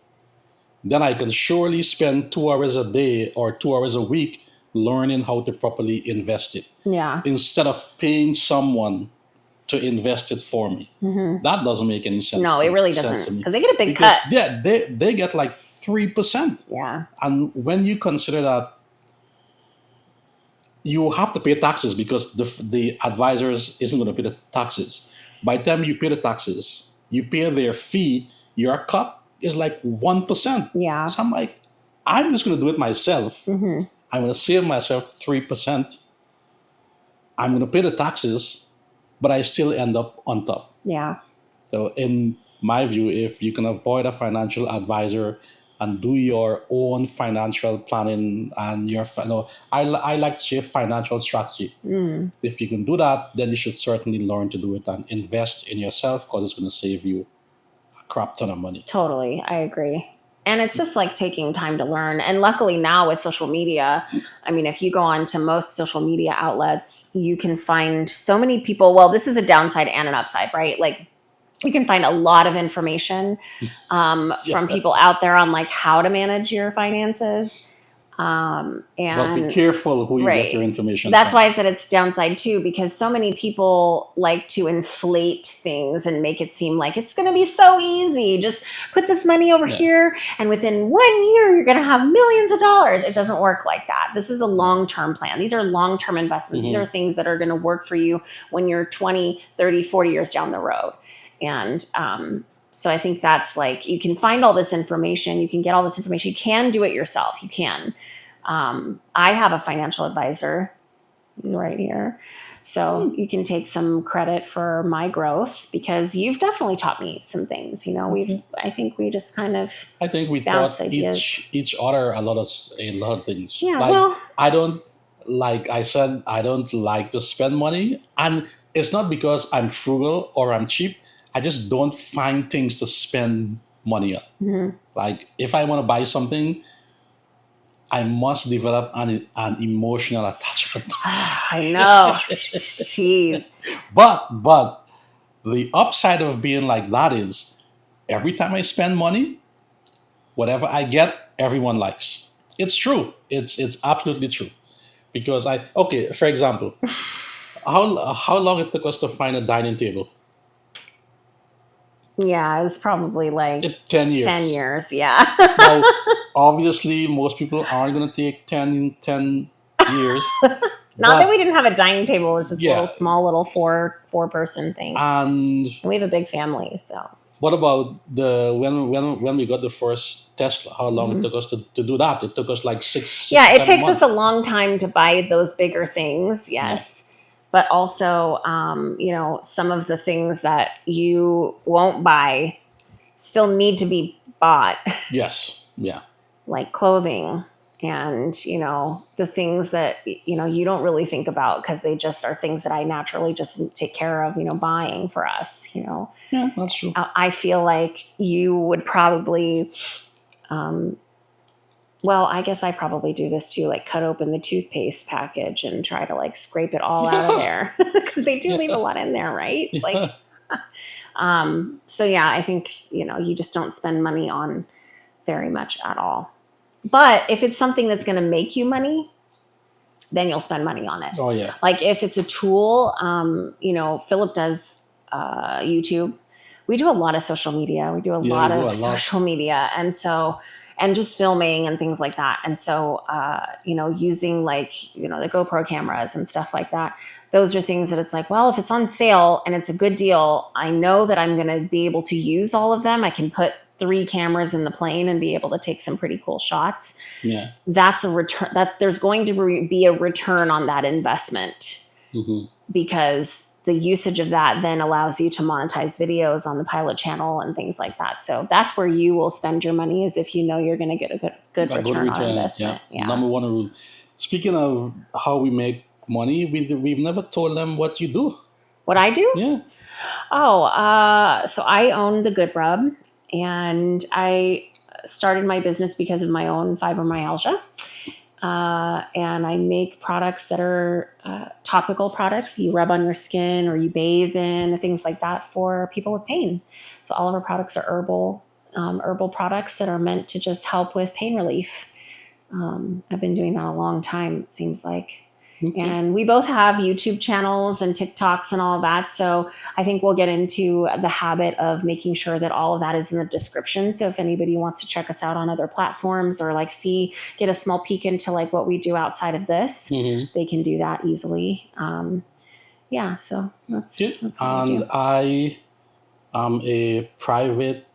then I can surely spend 2 hours a day or 2 hours a week learning how to properly invest it Yeah. instead of paying someone to invest it for me. That doesn't make any sense. No, to it really sense to doesn't me. because they get a big Because cut. they get like 3%. Yeah. And when you consider that you have to pay taxes because the advisors isn't going to pay the taxes. By the time you pay the taxes, you pay their fee, your cut is like 1%. Yeah. So I'm like, I'm just going to do it myself. I'm going to save myself 3%. I'm going to pay the taxes, but I still end up on top. Yeah. So in my view, if you can avoid a financial advisor and do your own financial planning and I like to say financial strategy. If you can do that, then you should certainly learn to do it and invest in yourself because it's going to save you a crap ton of money. Totally. I agree. And it's just like taking time to learn. And luckily now with social media, I mean, if you go on to most social media outlets, you can find so many people. Well, this is a downside and an upside, right? Like you can find a lot of information from people out there on like how to manage your finances. But be careful who you get your information That's from. why I said it's downside too, because so many people like to inflate things and make it seem like it's going to be so easy. Just put this money over here, and within 1 year, you're going to have millions of dollars. It doesn't work like that. This is a long-term plan. These are long-term investments. These are things that are going to work for you when you're 20, 30, 40 years down the road. And so I think that's like, you can find all this information. You can get all this information. You can do it yourself. You can. I have a financial advisor. He's right here. So you can take some credit for my growth because you've definitely taught me some things. You know, I think we just kind of I think we bounce taught ideas. each other a lot of things. Yeah, like, well, I don't, like I said, I don't like to spend money, and it's not because I'm frugal or I'm cheap. I just don't find things to spend money on. Like if I want to buy something, I must develop an emotional attachment. I know. Jeez. But the upside of being like that is every time I spend money, whatever I get, everyone likes. It's true. It's absolutely true. Because for example, how long it took us to find a dining table? Yeah, it was probably like 10 years. 10 years, yeah. Now, obviously, most people aren't going to take 10 years. Not that we didn't have a dining table. It was just a Yeah. little small, little four person thing. And We have a big family, so. What about the when we got the first Tesla? How long it Mhm. took us to do that? It took us like six Yeah, to it 7 takes us a months. long time to buy those bigger things, Yeah. yes. But also, some of the things that you won't buy still need to be bought, Yes. Yeah. like clothing and, the things that, you don't really think about because they just are things that I naturally just take care of, buying for us. Yeah, that's true. I feel like you would probably, um, well, I guess I probably do this too, like cut open the toothpaste package and try to like scrape it all out of Yeah. there because they do leave a Yeah. lot in there, right? It's like, Yeah. so yeah, I think, you just don't spend money on very much at all. But if it's something that's going to make you money, then you'll spend money on it. Oh yeah. Like if it's a tool, Philip does YouTube. We do a lot of social media. We do a Yeah, we lot do of a lot. social media. And just filming and things like that. And so, using like, the GoPro cameras and stuff like that. Those are things that it's like, well, if it's on sale and it's a good deal, I know that I'm going to be able to use all of them. I can put 3 cameras in the plane and be able to take some pretty cool shots. Yeah. That's a return. There's going to be a return on that investment Hmm. because the usage of that then allows you to monetize videos on the pilot channel and things like that. So that's where you will spend your money, is if you know you're going to get a good A good return on return. Yeah. investment. Yeah. Number one rule. Speaking of how we make money, we've never told them what you do. What I do? Yeah. Oh, so I own the Good Rub, and I started my business because of my own fibromyalgia. And I make products that are topical products that you rub on your skin or you bathe in, things like that for people with pain. So all of our products are herbal products that are meant to just help with pain relief. I've been doing that a long time, it seems like. Okay. And we both have YouTube channels and TikToks and all of that. So I think we'll get into the habit of making sure that all of that is in the description. So if anybody wants to check us out on other platforms or like get a small peek into like what we do outside of this, Hmm. they can do that easily. Yeah, so that's Good. what I And do. I am a private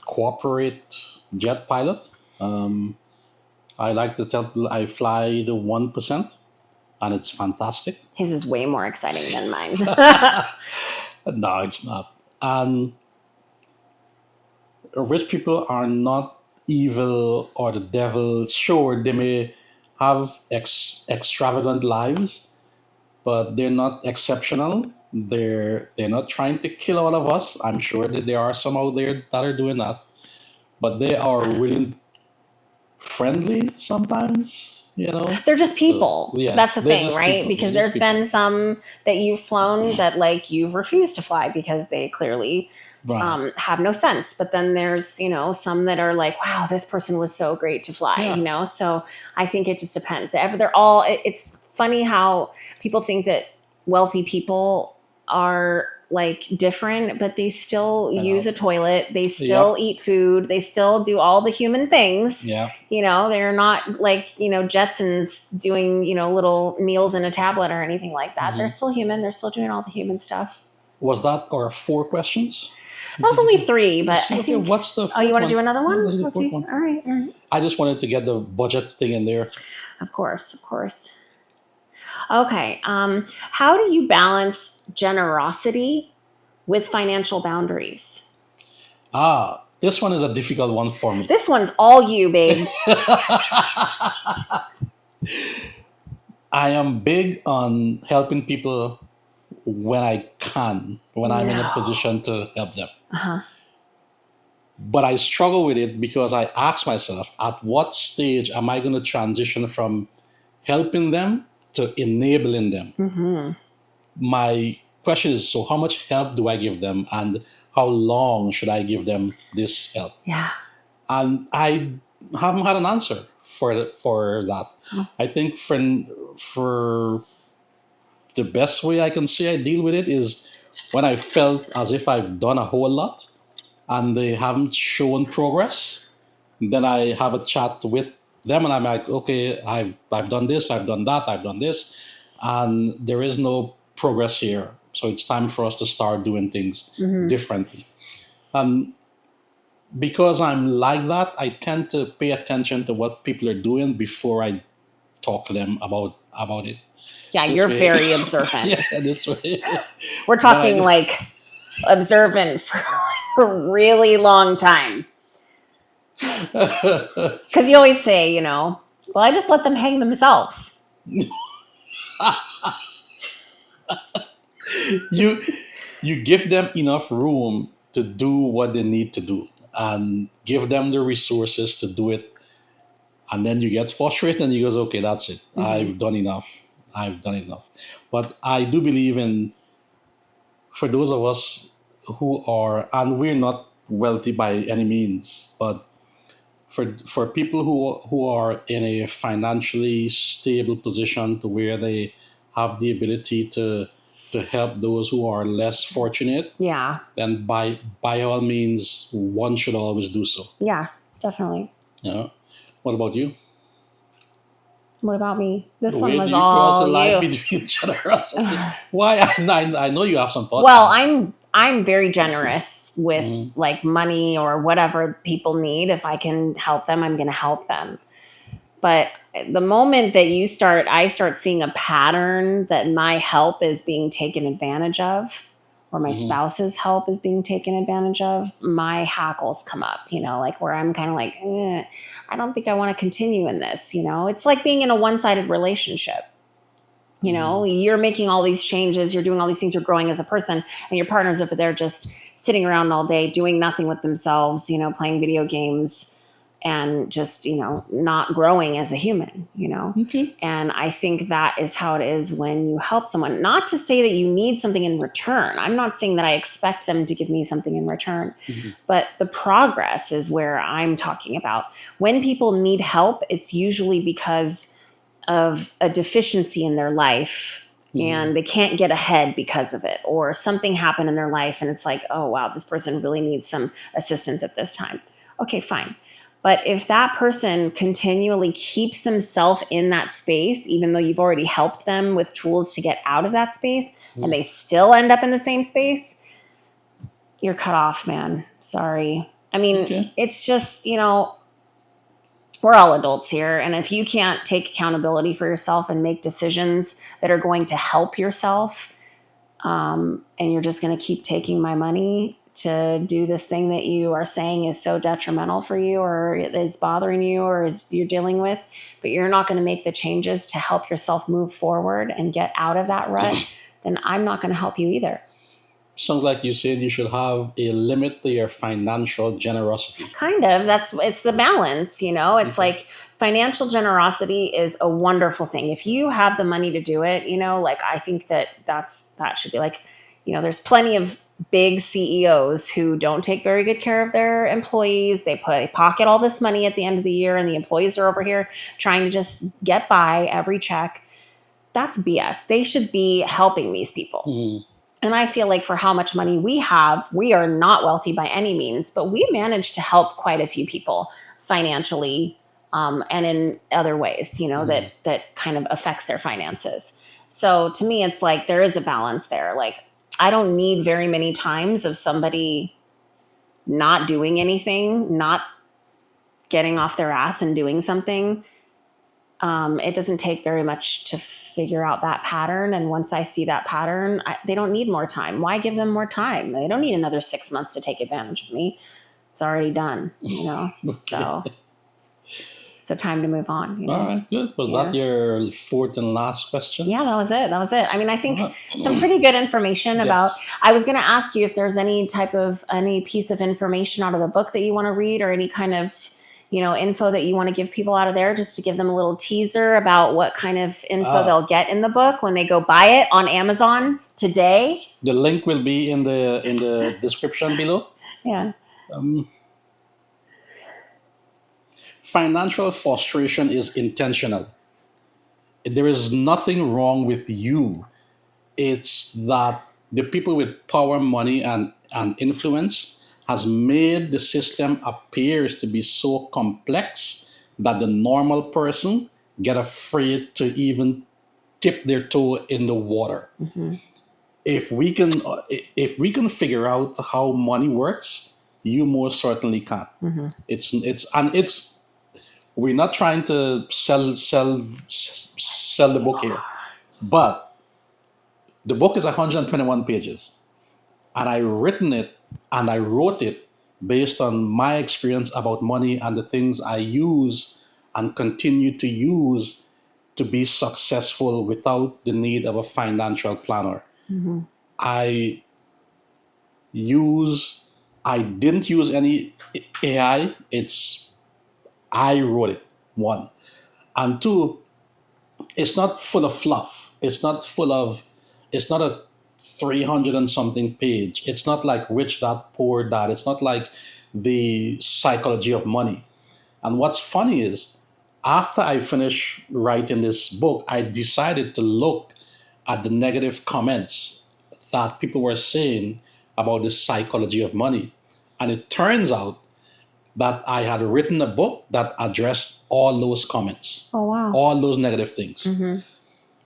corporate jet pilot. Um, I like to tell people I fly the 1%, and it's fantastic. His is way more exciting than mine. No, it's not. And rich people are not evil or the devil. Sure, they may have extravagant lives, but they're not exceptional. They're not trying to kill all of us. I'm sure that there are some out there that are doing that, but they are really friendly sometimes. They're just So people. yeah, That's the they're thing, just right? people. Because They're just there's people. been some that you've flown that like you've refused to fly because they clearly Right. have no sense. But then there's, some that are like, wow, this person was so great to fly, Yeah. So I think it just depends. They're all, it's funny how people think that wealthy people are like different, but they still I use know. a toilet. They still Yep. eat food. They still do all the human things. Yeah. They're not like, Jetsons doing, little meals in a tablet or anything like that. They're Hmm. still human. They're still doing all the human stuff. Was that our 4 questions? That was only 3, but I Okay, think. what's the Oh, you fourth want to one? do another Yeah, one? let's do the fourth Okay. one. All right. All right. I just wanted to get the budget thing in there. Of course. Of course. Okay. How do you balance generosity with financial boundaries? This one is a difficult one for me. This one's all you, babe. I am big on helping people when I can, when I'm in a No. position to help them. Uh-huh. But I struggle with it because I ask myself, at what stage am I going to transition from helping them to enabling them? Mm-hmm. My question is, so how much help do I give them, and how long should I give them this help? Yeah. And I haven't had an answer for that. Oh. I think for the best way I can say I deal with it is when I felt as if I've done a whole lot and they haven't shown progress, then I have a chat with them and I'm like, okay, I've done this, I've done that, I've done this, and there is no progress here. So it's time for us to start doing things Mm-hmm. differently. Um, because I'm like that, I tend to pay attention to what people are doing before I talk to them about it. Yeah, This you're way, very observant. yeah, this way. We're But talking like observant for a really long time. I, Because you always say, well, I just let them hang themselves. you you give them enough room to do what they need to do, and give them the resources to do it, and then you get frustrated and you goes, okay, that's it. Hmm. I've done enough. But I do believe in, for those of us who are, and we're not wealthy by any means, but for people who are in a financially stable position to where they have the ability to help those who are less fortunate, Yeah, then by all means one should always do so. yeah, definitely. You know? What about you? What about me? This one Where do was you cross the all line you. between generosity? Why? I know you have some thoughts Well, on it. I'm very generous with Mhm. like money or whatever people need. If I can help them, I'm going to help them. But the moment that I start seeing a pattern that my help is being taken advantage of, or my Mhm. spouse's help is being taken advantage of, my hackles come up, like where I'm kind of like, I don't think I want to continue in this. It's like being in a one sided relationship. Mhm. You're making all these changes, you're doing all these things, you're growing as a person, and your partner's over there just sitting around all day doing nothing with themselves, playing video games and just, not growing as a human. Okay. And I think that is how it is when you help someone. Not to say that you need something in return. I'm not saying that I expect them to give me something in return, Mhm. but the progress is where I'm talking about. When people need help, it's usually because of a deficiency in their life Mhm. and they can't get ahead because of it, or something happened in their life and it's like, oh wow, this person really needs some assistance at this time. Okay, fine. But if that person continually keeps themselves in that space, even though you've already helped them with tools to get out of that space, and Mhm. they still end up in the same space, you're cut off, man. Sorry. I mean, Okay. it's just, we're all adults here. And if you can't take accountability for yourself and make decisions that are going to help yourself, and you're just going to keep taking my money to do this thing that you are saying is so detrimental for you or is bothering you or is you're dealing with, but you're not going to make the changes to help yourself move forward and get out of that rut, then I'm not going to help you either. Sounds like you said you should have a limit to your financial generosity. Kind of. It's the balance. It's Okay. like financial generosity is a wonderful thing. If you have the money to do it, like I think that should be like, there's plenty of big CEOs who don't take very good care of their employees. They pocket all this money at the end of the year and the employees are over here trying to just get by every check. That's BS. They should be helping these people. Mhm. And I feel like for how much money we have, we are not wealthy by any means, but we managed to help quite a few people financially, and in other ways, Mhm. that kind of affects their finances. So to me, it's like there is a balance there. Like I don't need very many times of somebody not doing anything, not getting off their ass and doing something. It doesn't take very much to figure out that pattern. And once I see that pattern, they don't need more time. Why give them more time? They don't need another 6 months to take advantage of me. It's already done. Okay. So time to move on. All right. Good. Was that Yeah. your fourth and last question? Yeah, that was it. That was it. I mean, I think All some right. pretty good information about. Yes. I was going to ask you if there's any piece of information out of the book that you want to read, or any kind of, info that you want to give people out of there, just to give them a little teaser about what kind of info Uh, they'll get in the book when they go buy it on Amazon today. the link will be in the description below. Yeah. Um, Financial frustration is intentional. There is nothing wrong with you. It's that the people with power, money, and influence has made the system appears to be so complex that the normal person get afraid to even dip their toe in the water. Hmm. If we can figure out how money works, you most certainly can. Mhm. It's we're not trying to sell the book here, but the book is 121 pages, and I wrote it based on my experience about money and the things I use and continue to use to be successful without the need of a financial planner. Mhm. I use I didn't use any AI. I wrote it, one. And two, it's not full of fluff. It's not a 300 and something page. It's not like Rich Dad Poor Dad. It's not like the psychology of money. And what's funny is, after I finished writing this book, I decided to look at the negative comments that people were saying about the psychology of money. And it turns out that I had written a book that addressed all those comments, Oh wow. all those negative things. Mhm.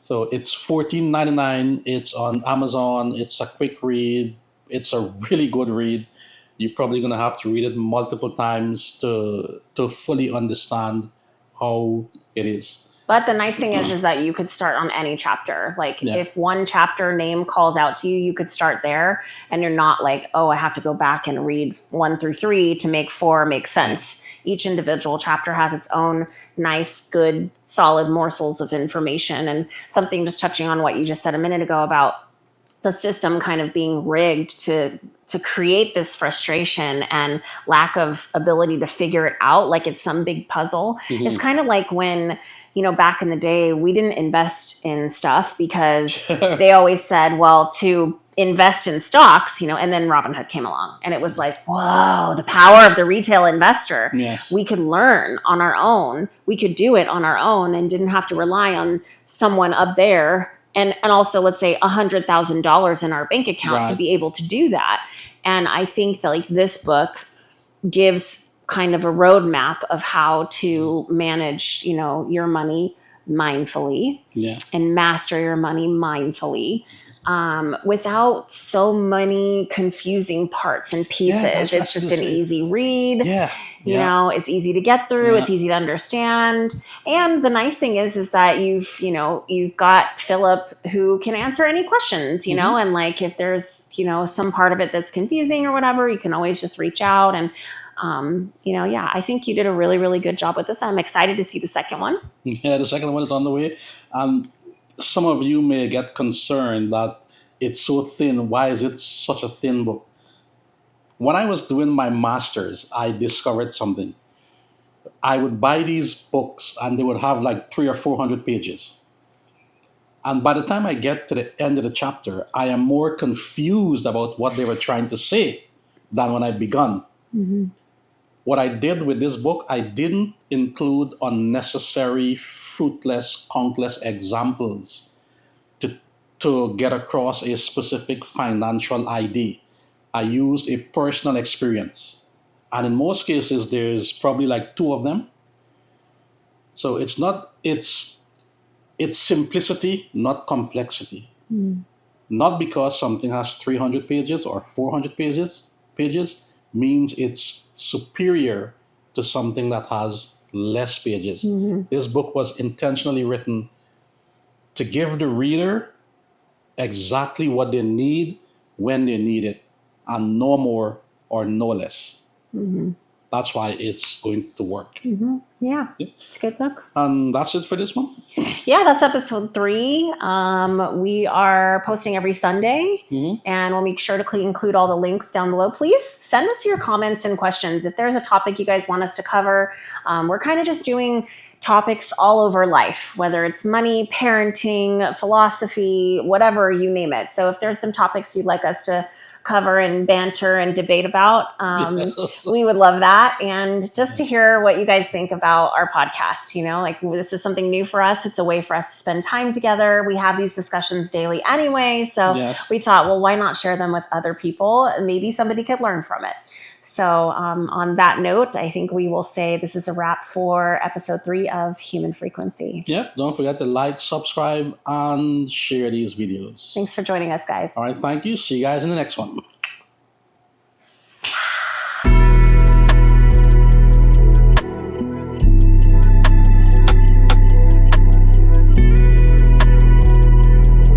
So it's 14.99. It's on Amazon. It's a quick read. It's a really good read. You're probably gonna have to read it multiple times to fully understand how it is. But the nice thing is that you could start on any chapter. Like Yeah. if one chapter name calls out to you, you could start there, and you're not like, oh, I have to go back and read 1 through 3 to make 4 make sense. Each individual chapter has its own nice, good, solid morsels of information. And something, just touching on what you just said a minute ago about the system kind of being rigged to create this frustration and lack of ability to figure it out like it's some big puzzle. Mhm. It's kind of like when, back in the day, we didn't invest in stuff because they always said, well, to invest in stocks, and then Robinhood came along and it was like, whoa, the power of the retail investor. Yes. We could learn on our own. We could do it on our own and didn't have to rely on someone up there. And also, let's say $100,000 in our bank account to Right. be able to do that. And I think that like this book gives kind of a roadmap of how to manage, your money mindfully Yeah. and master your money mindfully, without so many confusing parts and pieces. that's It's just an it. easy read. Yeah. It's easy to get through. Yeah. It's easy to understand. And the nice thing is that you've got Philip who can answer any questions, Mhm. and like if there's, some part of it that's confusing or whatever, you can always just reach out. And, I think you did a really, really good job with this. I'm excited to see the second one. Yeah, the second one is on the way. Some of you may get concerned that it's so thin. Why is it such a thin book? When I was doing my master's, I discovered something. I would buy these books and they would have like 300 or 400 pages. And by the time I get to the end of the chapter, I am more confused about what they were trying to say than when I begun. Mm-hmm. What I did with this book, I didn't include unnecessary, fruitless, countless examples to, to get across a specific financial idea. I used a personal experience. And in most cases, there's probably like two of them. So it's simplicity, not complexity. Mm. Not because something has 300 pages or 400 pages means it's superior to something that has less pages. Mm-hmm. This book was intentionally written to give the reader exactly what they need when they need it, and no more or no less. Mm-hmm. That's why it's going to work. Mm-hmm. Yeah, Yeah. it's a good book. And that's it for this one. Yeah, that's episode 3. We are posting every Sunday, Mhm. and we'll make sure to include all the links down below. Please send us your comments and questions. If there's a topic you guys want us to cover, we're kind of just doing topics all over life, whether it's money, parenting, philosophy, whatever, you name it. So if there's some topics you'd like us to cover and banter and debate about, Yes. we would love that. And just to hear what you guys think about our podcast, like this is something new for us. It's a way for us to spend time together. We have these discussions daily anyway. So Yes. we thought, well, why not share them with other people? Maybe somebody could learn from it. So on that note, I think we will say this is a wrap for episode 3 of Human Frequency. Yep. Don't forget to like, subscribe, and share these videos. Thanks for joining us, guys. All right. Thank you. See you guys in the next one.